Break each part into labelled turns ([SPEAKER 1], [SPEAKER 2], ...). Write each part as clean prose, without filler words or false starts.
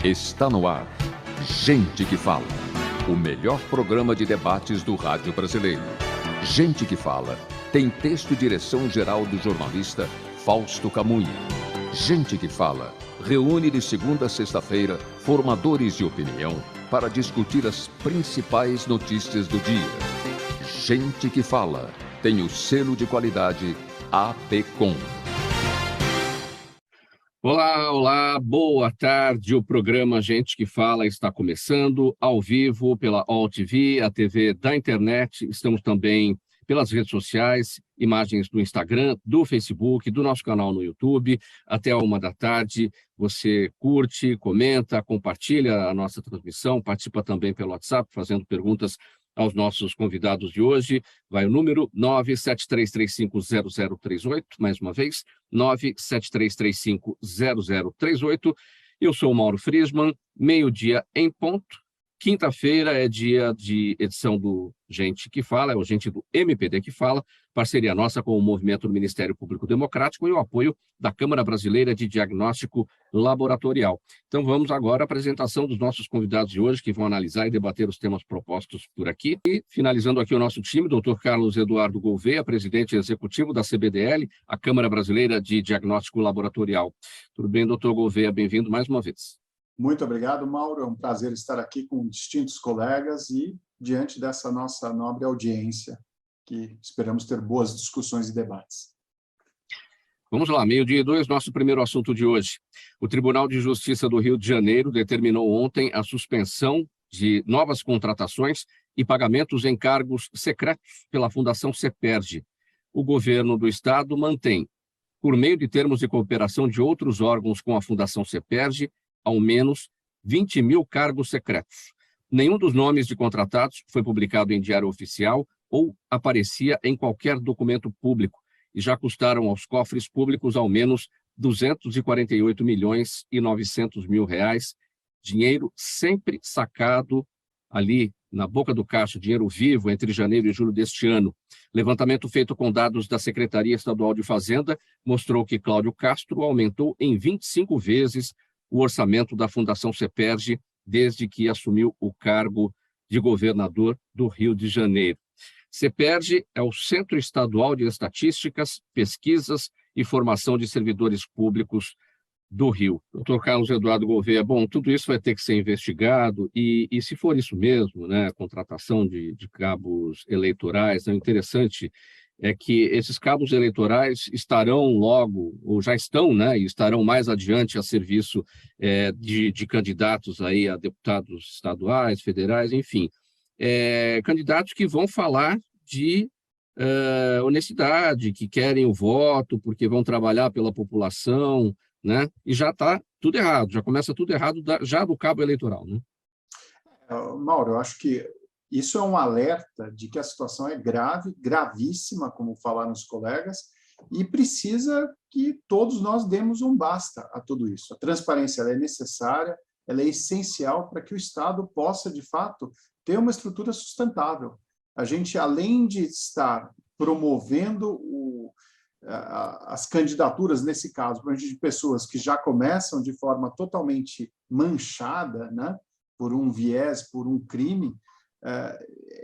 [SPEAKER 1] Está no ar. Gente que Fala. O melhor programa de debates do rádio brasileiro. Gente que Fala tem texto e direção geral do jornalista Fausto Camunha. Gente que Fala reúne de segunda a sexta-feira formadores de opinião para discutir as principais notícias do dia. Gente que Fala tem o selo de qualidade APCOM.
[SPEAKER 2] Olá, boa tarde. O programa Gente que Fala está começando ao vivo pela All TV, a TV da internet. Estamos também pelas redes sociais, imagens do Instagram, do Facebook, do nosso canal no YouTube. Até a 13h, você curte, comenta, compartilha a nossa transmissão, participa também pelo WhatsApp, fazendo perguntas aos nossos convidados de hoje. Vai o número 973350038, mais uma vez, 973350038. Eu sou o Mauro Friesman, meio-dia em ponto. Quinta-feira é dia de edição do Gente que Fala, é o Gente do MPD que Fala, parceria nossa com o Movimento do Ministério Público Democrático e o apoio da Câmara Brasileira de Diagnóstico Laboratorial. Então vamos agora à apresentação dos nossos convidados de hoje, que vão analisar e debater os temas propostos por aqui. E finalizando aqui o nosso time, Dr. Carlos Eduardo Gouveia, presidente executivo da CBDL, a Câmara Brasileira de Diagnóstico Laboratorial. Tudo bem, doutor Gouveia? Bem-vindo mais uma vez.
[SPEAKER 3] Muito obrigado, Mauro. É um prazer estar aqui com distintos colegas e diante dessa nossa nobre audiência, que esperamos ter boas discussões e debates.
[SPEAKER 2] Vamos lá, 12h02, nosso primeiro assunto de hoje. O Tribunal de Justiça do Rio de Janeiro determinou ontem a suspensão de novas contratações e pagamentos em cargos secretos pela Fundação CEPERJ. O governo do Estado mantém, por meio de termos de cooperação de outros órgãos com a Fundação CEPERJ, ao menos 20 mil cargos secretos. Nenhum dos nomes de contratados foi publicado em diário oficial ou aparecia em qualquer documento público e já custaram aos cofres públicos ao menos 248 milhões e 900 mil reais, dinheiro sempre sacado ali na boca do caixa, dinheiro vivo entre janeiro e julho deste ano. Levantamento feito com dados da Secretaria Estadual de Fazenda mostrou que Cláudio Castro aumentou em 25 vezes o orçamento da Fundação CEPERJ desde que assumiu o cargo de governador do Rio de Janeiro. CEPERJ é o Centro Estadual de Estatísticas, Pesquisas e Formação de Servidores Públicos do Rio. Doutor Carlos Eduardo Gouveia, bom, tudo isso vai ter que ser investigado e se for isso mesmo, né, contratação de cabos eleitorais, é interessante é que esses cabos eleitorais estarão logo, ou já estão, né, e estarão mais adiante a serviço de candidatos aí a deputados estaduais, federais, enfim, candidatos que vão falar de honestidade, que querem o voto, porque vão trabalhar pela população, né, e já está tudo errado, já começa tudo errado já do cabo eleitoral, né?
[SPEAKER 3] Mauro, eu acho que isso é um alerta de que a situação é grave, gravíssima, como falaram os colegas, e precisa que todos nós demos um basta a tudo isso. A transparência ela é necessária, ela é essencial para que o Estado possa, de fato, ter uma estrutura sustentável. A gente, além de estar promovendo as candidaturas, nesse caso, de pessoas que já começam de forma totalmente manchada, né, por um viés, por um crime,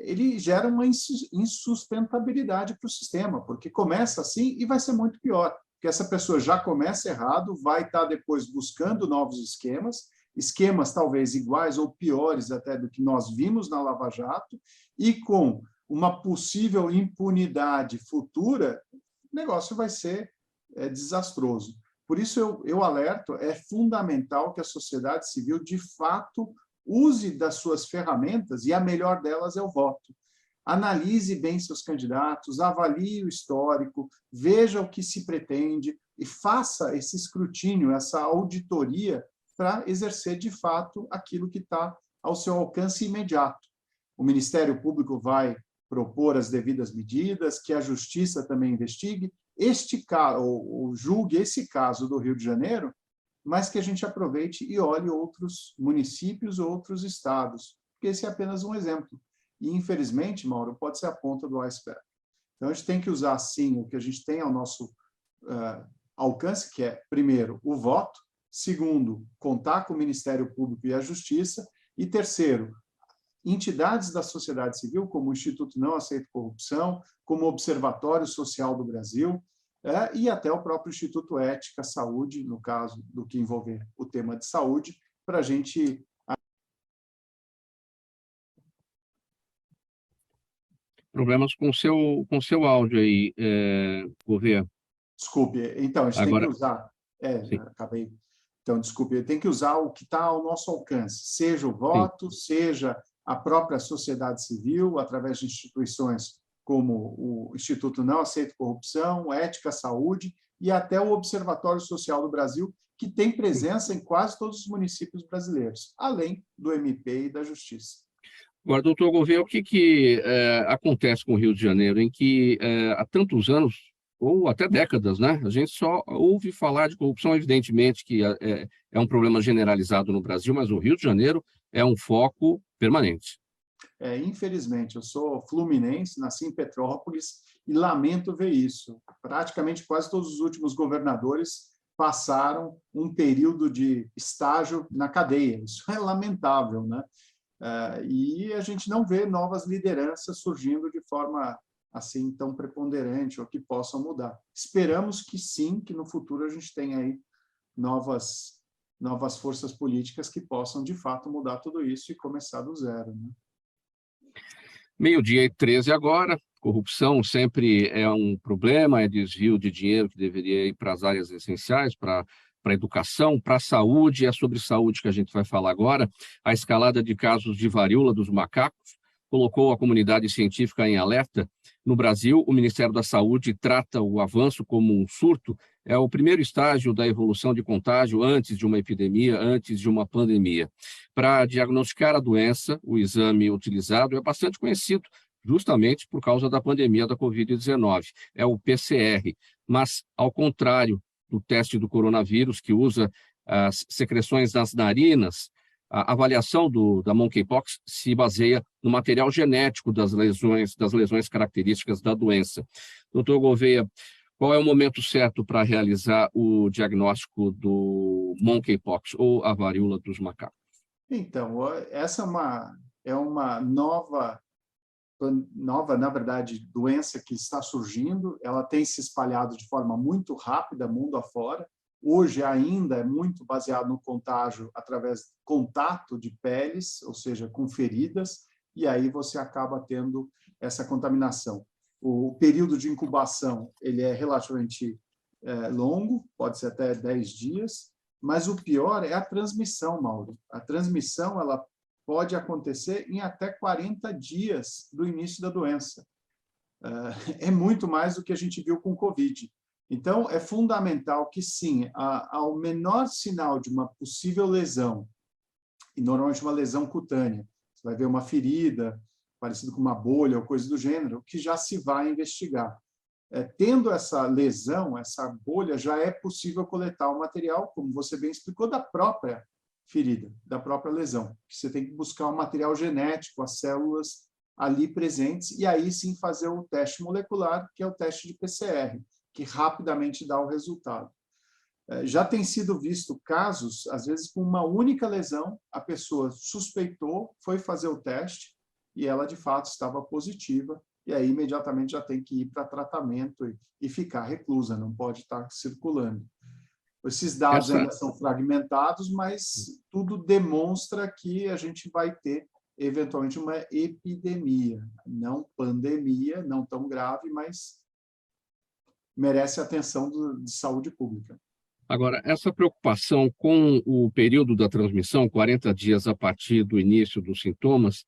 [SPEAKER 3] ele gera uma insustentabilidade para o sistema, porque começa assim e vai ser muito pior, porque essa pessoa já começa errado, vai estar depois buscando novos esquemas talvez iguais ou piores até do que nós vimos na Lava Jato, e com uma possível impunidade futura, o negócio vai ser desastroso. Por isso eu alerto, é fundamental que a sociedade civil, de fato, use das suas ferramentas, e a melhor delas é o voto. Analise bem seus candidatos, avalie o histórico, veja o que se pretende e faça esse escrutínio, essa auditoria para exercer, de fato, aquilo que está ao seu alcance imediato. O Ministério Público vai propor as devidas medidas, que a Justiça também investigue ou julgue esse caso do Rio de Janeiro, mas que a gente aproveite e olhe outros municípios, outros estados, porque esse é apenas um exemplo. E, infelizmente, Mauro, pode ser a ponta do iceberg. Então, a gente tem que usar, sim, o que a gente tem ao nosso alcance, que é, primeiro, o voto, Segundo, contar com o Ministério Público e a Justiça. E terceiro, entidades da sociedade civil, como o Instituto Não Aceito Corrupção, como o Observatório Social do Brasil, e até o próprio Instituto Ética Saúde, no caso do que envolver o tema de saúde, para a gente...
[SPEAKER 2] Problemas com seu áudio aí, Gouveia.
[SPEAKER 3] Desculpe, então, a gente
[SPEAKER 2] Agora,
[SPEAKER 3] tem que usar...
[SPEAKER 2] sim.
[SPEAKER 3] acabei... Então, desculpe, tem que usar o que está ao nosso alcance, seja o voto, seja a própria sociedade civil, através de instituições como o Instituto Não Aceito Corrupção, Ética Saúde e até o Observatório Social do Brasil, que tem presença em quase todos os municípios brasileiros, além do MP e da Justiça.
[SPEAKER 2] Agora, doutor Gouveia, o que acontece com o Rio de Janeiro, em que há tantos anos, ou até décadas, né, a gente só ouve falar de corrupção, evidentemente que é um problema generalizado no Brasil, mas o Rio de Janeiro é um foco permanente.
[SPEAKER 3] Infelizmente, eu sou fluminense, nasci em Petrópolis e lamento ver isso. Praticamente quase todos os últimos governadores passaram um período de estágio na cadeia. Isso é lamentável, né? E a gente não vê novas lideranças surgindo de forma assim tão preponderante ou que possam mudar. Esperamos que sim, que no futuro a gente tenha aí novas forças políticas que possam, de fato, mudar tudo isso e começar do zero, né?
[SPEAKER 2] 12:13 agora. Corrupção sempre é um problema, é desvio de dinheiro que deveria ir para as áreas essenciais, para a educação, para a saúde. É sobre saúde que a gente vai falar agora. A escalada de casos de varíola dos macacos colocou a comunidade científica em alerta. No Brasil, o Ministério da Saúde trata o avanço como um surto. É o primeiro estágio da evolução de contágio antes de uma epidemia, antes de uma pandemia. Para diagnosticar a doença, o exame utilizado é bastante conhecido, justamente por causa da pandemia da Covid-19. É o PCR. Mas, ao contrário do teste do coronavírus, que usa as secreções das narinas, a avaliação da monkeypox se baseia no material genético das lesões características da doença. Doutor Gouveia, qual é o momento certo para realizar o diagnóstico do monkeypox ou a varíola dos macacos?
[SPEAKER 3] Então, essa é uma nova, na verdade, doença que está surgindo. Ela tem se espalhado de forma muito rápida, mundo afora. Hoje ainda é muito baseado no contágio através do contato de peles, ou seja, com feridas, e aí você acaba tendo essa contaminação. O período de incubação ele é relativamente longo, pode ser até 10 dias, mas o pior é a transmissão, Mauro. A transmissão ela pode acontecer em até 40 dias do início da doença. É muito mais do que a gente viu com o Covid. Então, é fundamental que, sim, ao menor sinal de uma possível lesão, e normalmente uma lesão cutânea, você vai ver uma ferida, parecido com uma bolha ou coisa do gênero, que já se vai investigar. Tendo essa lesão, essa bolha, já é possível coletar o material, como você bem explicou, da própria ferida, da própria lesão. Você tem que buscar o material genético, as células ali presentes, e aí sim fazer o teste molecular, que é o teste de PCR, que rapidamente dá o resultado. Já tem sido visto casos, às vezes, com uma única lesão, a pessoa suspeitou, foi fazer o teste, e ela, de fato, estava positiva, e aí imediatamente já tem que ir para tratamento e ficar reclusa, não pode estar circulando. Esses dados ainda são fragmentados, mas tudo demonstra que a gente vai ter, eventualmente, uma epidemia, não pandemia, não tão grave, mas merece atenção de saúde pública.
[SPEAKER 2] Agora, essa preocupação com o período da transmissão, 40 dias a partir do início dos sintomas,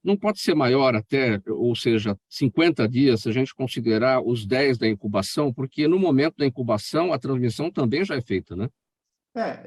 [SPEAKER 2] não pode ser maior até, ou seja, 50 dias, se a gente considerar os 10 da incubação, porque no momento da incubação a transmissão também já é feita, né?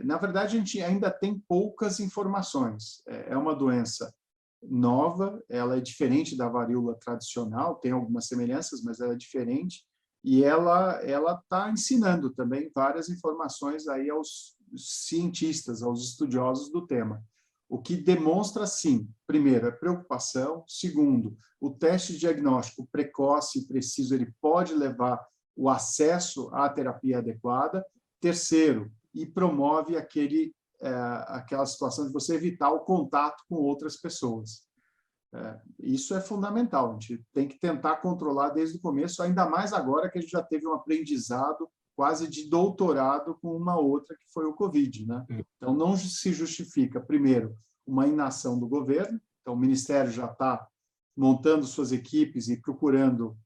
[SPEAKER 3] Na verdade, a gente ainda tem poucas informações. É uma doença nova, ela é diferente da varíola tradicional, tem algumas semelhanças, mas ela é diferente. E ela está ensinando também várias informações aí aos cientistas, aos estudiosos do tema. O que demonstra, sim, primeiro, é preocupação. Segundo, o teste diagnóstico precoce e preciso ele pode levar o acesso à terapia adequada. Terceiro, e promove aquela situação de você evitar o contato com outras pessoas. Isso é fundamental, a gente tem que tentar controlar desde o começo, ainda mais agora que a gente já teve um aprendizado quase de doutorado com uma outra, que foi o Covid, né? Então, não se justifica, primeiro, uma inação do governo, então o Ministério já está montando suas equipes e procurando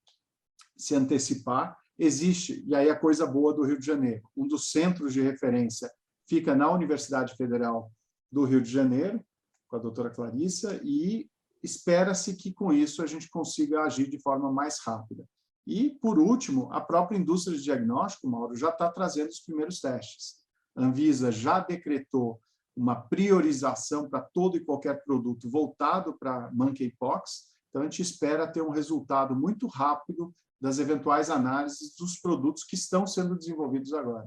[SPEAKER 3] se antecipar. Existe, e aí a coisa boa do Rio de Janeiro, um dos centros de referência fica na Universidade Federal do Rio de Janeiro, com a doutora Clarissa, e espera-se que, com isso, a gente consiga agir de forma mais rápida. E, por último, a própria indústria de diagnóstico, Mauro, já está trazendo os primeiros testes. A Anvisa já decretou uma priorização para todo e qualquer produto voltado para monkeypox, então a gente espera ter um resultado muito rápido das eventuais análises dos produtos que estão sendo desenvolvidos agora.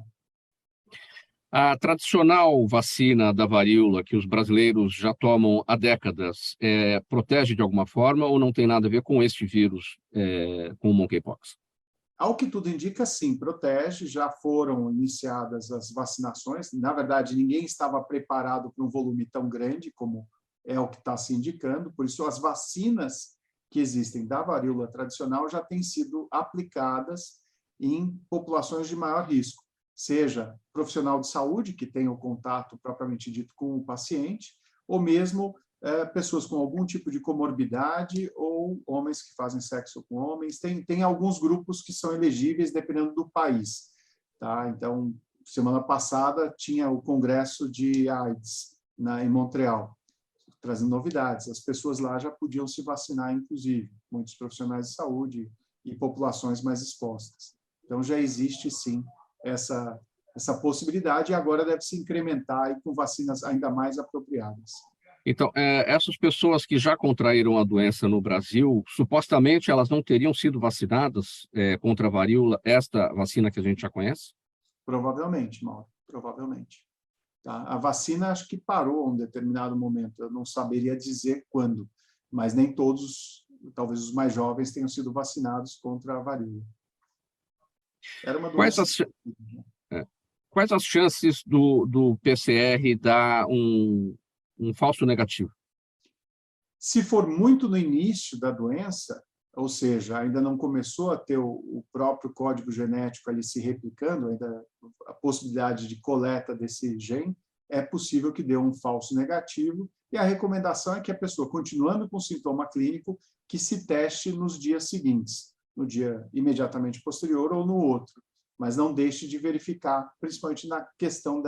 [SPEAKER 2] A tradicional vacina da varíola, que os brasileiros já tomam há décadas, protege de alguma forma ou não tem nada a ver com este vírus, com o monkeypox?
[SPEAKER 3] Ao que tudo indica, sim, protege. Já foram iniciadas as vacinações. Na verdade, ninguém estava preparado para um volume tão grande como é o que está se indicando. Por isso, as vacinas que existem da varíola tradicional já têm sido aplicadas em populações de maior risco, seja profissional de saúde, que tem o contato propriamente dito com o paciente, ou mesmo pessoas com algum tipo de comorbidade ou homens que fazem sexo com homens. Tem alguns grupos que são elegíveis dependendo do país. Tá? Então, semana passada tinha o Congresso de AIDS em Montreal, trazendo novidades. As pessoas lá já podiam se vacinar, inclusive, muitos profissionais de saúde e populações mais expostas. Então, já existe, sim, essa possibilidade, e agora deve se incrementar e com vacinas ainda mais apropriadas.
[SPEAKER 2] Então, essas pessoas que já contraíram a doença no Brasil, supostamente elas não teriam sido vacinadas contra a varíola, esta vacina que a gente já conhece?
[SPEAKER 3] Provavelmente, Mauro, provavelmente. Tá? A vacina acho que parou a um determinado momento, eu não saberia dizer quando, mas nem todos, talvez os mais jovens, tenham sido vacinados contra a varíola. Era uma doença...
[SPEAKER 2] Quais as chances do PCR dar um falso negativo?
[SPEAKER 3] Se for muito no início da doença, ou seja, ainda não começou a ter o próprio código genético ali se replicando, ainda a possibilidade de coleta desse gene, é possível que dê um falso negativo, e a recomendação é que a pessoa, continuando com sintoma clínico, que se teste nos dias seguintes, no dia imediatamente posterior ou no outro, mas não deixe de verificar, principalmente na questão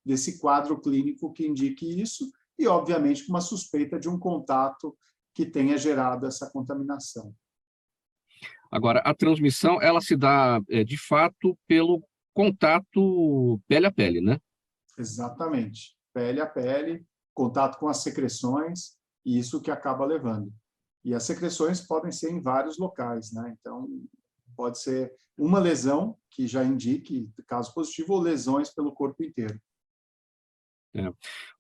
[SPEAKER 3] desse quadro clínico que indique isso, e, obviamente, com uma suspeita de um contato que tenha gerado essa contaminação.
[SPEAKER 2] Agora, a transmissão, ela se dá, de fato, pelo contato pele a pele, né?
[SPEAKER 3] Exatamente. Pele a pele, contato com as secreções, e isso que acaba levando. E as secreções podem ser em vários locais, né? Então, pode ser uma lesão, que já indique caso positivo, ou lesões pelo corpo inteiro.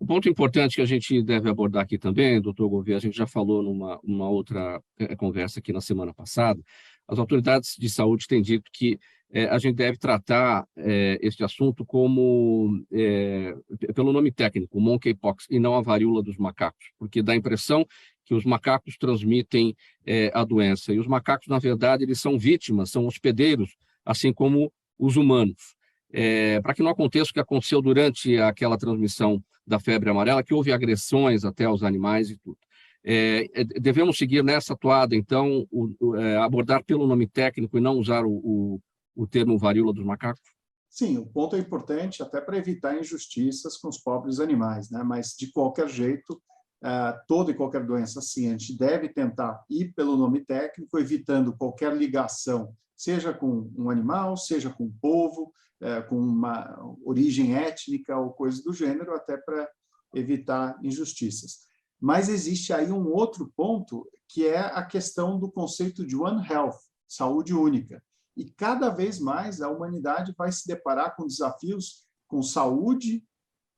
[SPEAKER 2] Um ponto importante que a gente deve abordar aqui também, doutor Gouveia, a gente já falou numa outra conversa aqui na semana passada, as autoridades de saúde têm dito que a gente deve tratar este assunto como, pelo nome técnico, monkeypox, e não a varíola dos macacos, porque dá a impressão que os macacos transmitem a doença, e os macacos, na verdade, eles são vítimas, são hospedeiros, assim como os humanos. Para que não aconteça o que aconteceu durante aquela transmissão da febre amarela, que houve agressões até aos animais e tudo. Devemos seguir nessa toada, então, abordar pelo nome técnico e não usar o termo varíola dos macacos?
[SPEAKER 3] Sim, o ponto é importante até para evitar injustiças com os pobres animais, né? Mas, de qualquer jeito, toda e qualquer doença, sim, a gente deve tentar ir pelo nome técnico, evitando qualquer ligação, seja com um animal, seja com um povo, com uma origem étnica ou coisa do gênero, até para evitar injustiças. Mas existe aí um outro ponto, que é a questão do conceito de One Health, saúde única. E cada vez mais a humanidade vai se deparar com desafios com saúde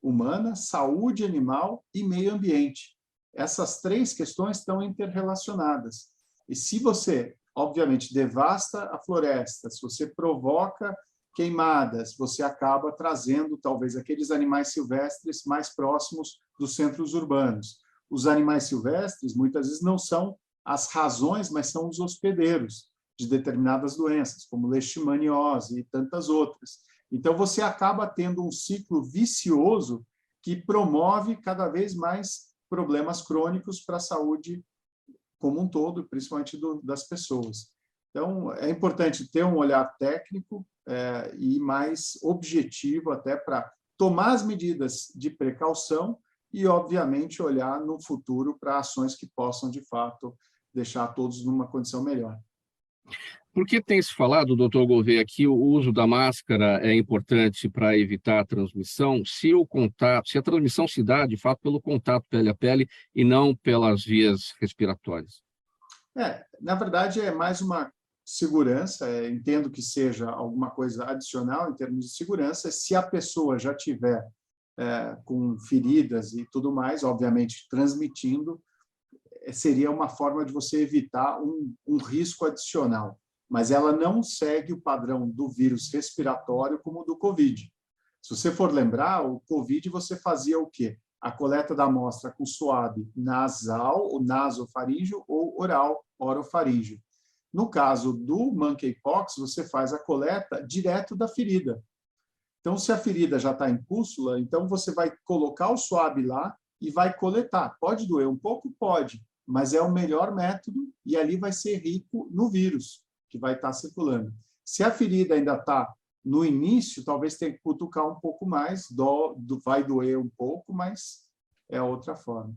[SPEAKER 3] humana, saúde animal e meio ambiente. Essas três questões estão interrelacionadas. E se você, obviamente, devasta a floresta, se você provoca queimadas, você acaba trazendo talvez aqueles animais silvestres mais próximos dos centros urbanos. Os animais silvestres muitas vezes não são as razões, mas são os hospedeiros de determinadas doenças, como leishmaniose e tantas outras. Então, você acaba tendo um ciclo vicioso que promove cada vez mais problemas crônicos para a saúde como um todo, principalmente das pessoas. Então, é importante ter um olhar técnico e mais objetivo até para tomar as medidas de precaução e, obviamente, olhar no futuro para ações que possam, de fato, deixar todos numa condição melhor.
[SPEAKER 2] Por que tem se falado, doutor Gouveia, que o uso da máscara é importante para evitar a transmissão, se a transmissão se dá, de fato, pelo contato pele a pele e não pelas vias respiratórias?
[SPEAKER 3] Na verdade, é mais uma segurança, entendo que seja alguma coisa adicional em termos de segurança. Se a pessoa já tiver com feridas e tudo mais, obviamente transmitindo, seria uma forma de você evitar um risco adicional, mas ela não segue o padrão do vírus respiratório como o do Covid. Se você for lembrar, o Covid você fazia o quê? A coleta da amostra com suave nasal, ou nasofaríngeo, ou oral, orofaríngeo. No caso do monkeypox, você faz a coleta direto da ferida. Então, se a ferida já está em pústula, então você vai colocar o suave lá e vai coletar. Pode doer um pouco? Pode, mas é o melhor método e ali vai ser rico no vírus que vai estar circulando. Se a ferida ainda está no início, talvez tenha que cutucar um pouco mais, vai doer um pouco, mas é outra forma.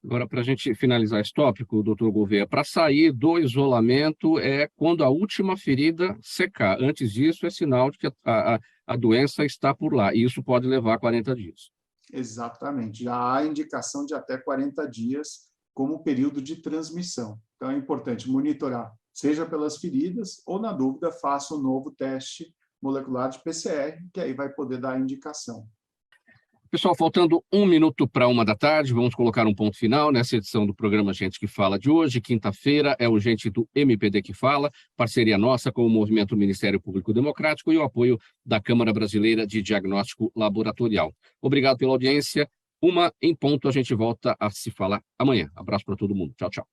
[SPEAKER 2] Agora, para a gente finalizar esse tópico, doutor Gouveia, para sair do isolamento é quando a última ferida secar. Antes disso, é sinal de que a doença está por lá, e isso pode levar 40 dias.
[SPEAKER 3] Exatamente. Já há indicação de até 40 dias como período de transmissão. Então, é importante monitorar, seja pelas feridas ou, na dúvida, faça um novo teste molecular de PCR, que aí vai poder dar a indicação.
[SPEAKER 2] Pessoal, faltando 1 minuto para 1 da tarde, vamos colocar um ponto final nessa edição do programa Gente que Fala de hoje. Quinta-feira é o Gente do MPD que Fala, parceria nossa com o Movimento Ministério Público Democrático e o apoio da Câmara Brasileira de Diagnóstico Laboratorial. Obrigado pela audiência. 1 em ponto, a gente volta a se falar amanhã. Abraço para todo mundo. Tchau, tchau.